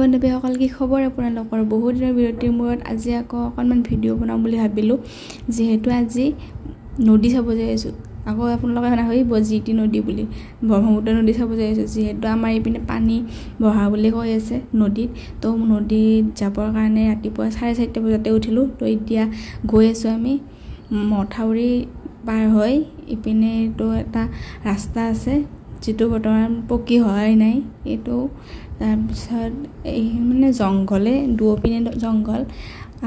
বন্ধুসকল কি খবৰ আপোনালোকৰ বহুত দিনৰ বিৰতিৰ মূৰত আজি আকৌ অকণমান ভিডিঅ' বনাম বুলি ভাবিলোঁ যিহেতু আজি নদী চাব যাই আছোঁ আকৌ আপোনালোকে শুনা হৈ বজিটি নদী বুলি ব্ৰহ্মপুত্ৰ নদী চাব যাই আছোঁ যিহেতু আমাৰ এইপিনে পানী বঢ়া বুলি কৈ আছে নদীত তো নদীত যাবৰ কাৰণে ৰাতিপুৱা 4:30 বজাতে উঠিলোঁ তো এতিয়া গৈ আছোঁ আমি মথাউৰি পাৰ হৈ ইপিনে তো এটা ৰাস্তা আছে যেটো বৰ্তমান পকি হোৱাই নাই এইটো তাৰপিছত এই মানে জংঘলে দুপিনে জংঘল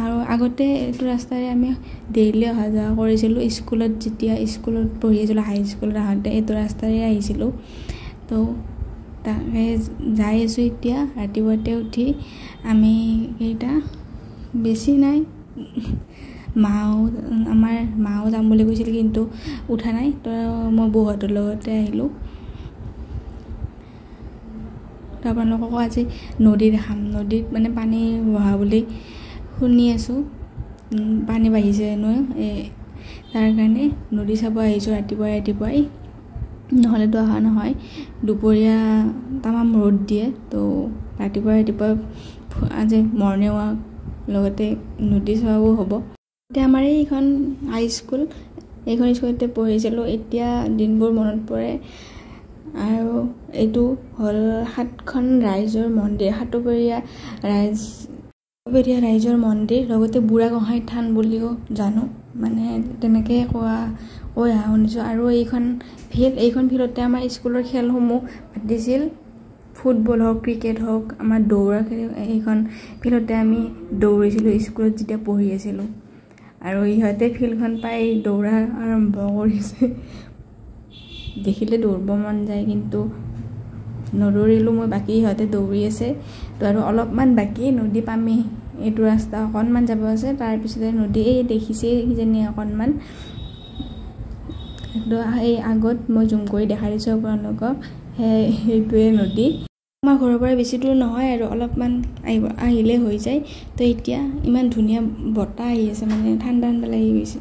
আৰু আগতে এইটো ৰাস্তাৰে আমি ডেইলি অহা যোৱা কৰিছিলোঁ স্কুলত যেতিয়া স্কুলত পঢ়ি আছিলোঁ হাই স্কুলত আহোঁতে এইটো ৰাস্তাৰে আহিছিলোঁ তো তাকে যাই আছোঁ এতিয়া ৰাতিপুৱাতে উঠি আমি কেইটা বেছি নাই আমাৰ মাও যাম বুলি কৈছিল কিন্তু উঠা নাই তো মই বৌহঁতৰ লগতে আহিলোঁ তো আপোনালোককো আজি নদী দেখাম নদীত মানে পানী বহা বুলি শুনি আছোঁ পানী বাঢ়িছে ন তাৰ কাৰণে নদী চাব আহিছোঁ ৰাতিপুৱাই নহ'লেতো অহা নহয় দুপৰীয়া তামাম ৰ'দ দিয়ে তো ৰাতিপুৱা আজি মৰ্ণিং ৱাক লগতে নদী চোৱাও হ'ব এতিয়া আমাৰ এইখন হাই স্কুল এইখন স্কুলতে পঢ়িছিলোঁ এতিয়া দিনবোৰ মনত পৰে আৰু এইটো হ'ল 7খন ৰাইজৰ মন্দিৰ সাতোপৰীয়া ৰাইজৰ মন্দিৰ লগতে বুঢ়া গোঁসাই থান বুলিও জানো মানে তেনেকৈ কৈ শুনিছোঁ আৰু এইখন ফিল্ডতে আমাৰ স্কুলৰ খেলসমূহ পাতিছিল ফুটবল হওক ক্ৰিকেট হওক আমাৰ দৌৰা এইখন ফিল্ডতে আমি দৌৰিছিলোঁ স্কুলত যেতিয়া পঢ়ি আছিলোঁ আৰু ইহঁতে ফিল্ডখন পাই দৌৰা আৰম্ভ কৰিছে দেখিলে দৌৰিব মন যায় কিন্তু নদৌৰিলোঁ মই বাকী ইহঁতে দৌৰি আছে তো আৰু অলপমান বাকী নদী পামি এইটো ৰাস্তা অকণমান যাব আছে তাৰপিছতে নদী এই দেখিছে কিজানি অকণমান তো এই আগত মই জুম কৰি দেখাই দিছোঁ আপোনালোকক সেইটোৱে নদী আমাৰ ঘৰৰ পৰা বেছি দূৰ নহয় আৰু অলপমান আহিলে হৈ যায় তো এতিয়া ইমান ধুনীয়া বতাহ আহি আছে মানে ঠাণ্ডা লাগি গৈছে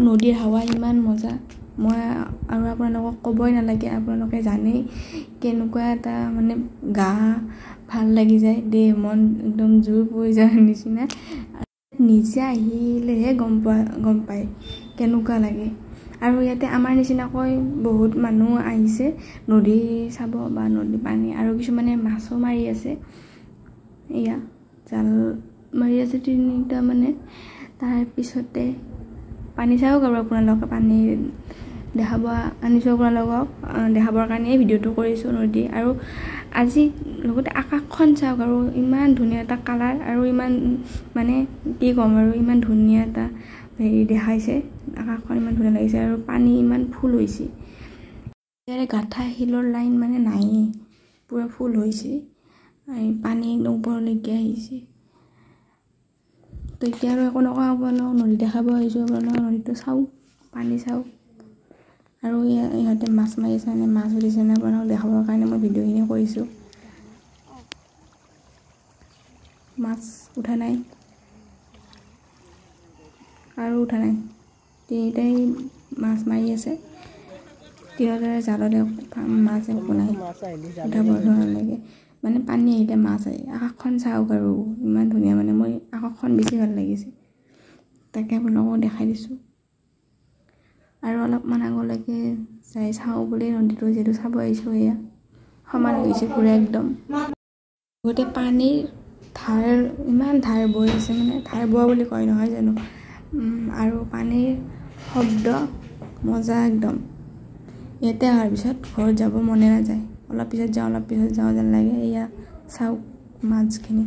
নদীৰ হাৱা ইমান মজা মই আৰু আপোনালোকক ক'বই নালাগে আপোনালোকে জানেই কেনেকুৱা এটা মানে গা ভাল লাগি যায় দেহ মন একদম জোৰ পৰি যায় নিচিনা নিজে আহিলেহে গম পায় কেনেকুৱা লাগে আৰু ইয়াতে আমাৰ নিচিনাকৈ বহুত মানুহ আহিছে নদী চাব বা নদী পানী আৰু কিছুমানে মাছো মাৰি আছে এয়া জাল মাৰি আছে 3টা মানে তাৰপিছতে পানী চাওক আৰু আপোনালোকে পানী দেখাব আনিছোঁ আপোনালোকক দেখাবৰ কাৰণে ভিডিঅ'টো কৰিছোঁ নদী আৰু আজি লগতে আকাশখন চাওক আৰু ইমান ধুনীয়া এটা কালাৰ আৰু ইমান মানে কি ক'ম আৰু ইমান ধুনীয়া এটা হেৰি দেখাইছে আকাশখন ইমান ধুনীয়া লাগিছে আৰু পানী ইমান ফুল হৈছে ইয়াৰে গাঁথা শিলৰ লাইন মানে নায়েই পুৰা ফুল হৈছে পানী একদম ওপৰলৈকে আহিছে তো এতিয়া আৰু একো নকওঁ আপোনালোকক নদী দেখাব আহিছোঁ আপোনালোকক নদীটো চাওক পানী চাওক আৰু ইহঁতে মাছ মাৰিছে মানে মাছ ধৰিছে নে আপোনালোকক দেখাবৰ কাৰণে মই ভিডিঅ'খিনি কৰিছোঁ মাছ উঠা নাই আৰু উঠা নাই তিনিটাই মাছ মাৰি আছে তিনিটাৰে জালতে মাছ একো নাই উঠাব নালাগে মানে পানী আহিলে মাছ আহে আকাশখন চাওক আৰু ইমান ধুনীয়া মানে মই আকাশখন বেছি ভাল লাগিছে তাকে আপোনালোকক দেখাই দিছোঁ আৰু অলপমান আগলৈকে যাই চাওঁ বুলি নদীটো যিহেতু চাব আহিছোঁ এয়া সমান হৈছে পুৰা একদম গোটেই পানীৰ ধাৰ ইমান ধাৰ বৈ আছে মানে ধাৰ বোৱা বুলি কয় নহয় জানো আৰু পানীৰ শব্দ মজা একদম ইয়াতে অহাৰ পিছত ঘৰত যাব মনে নাযায় অলপ পিছত যাওঁ যেন লাগে এয়া চাওক মাছখিনি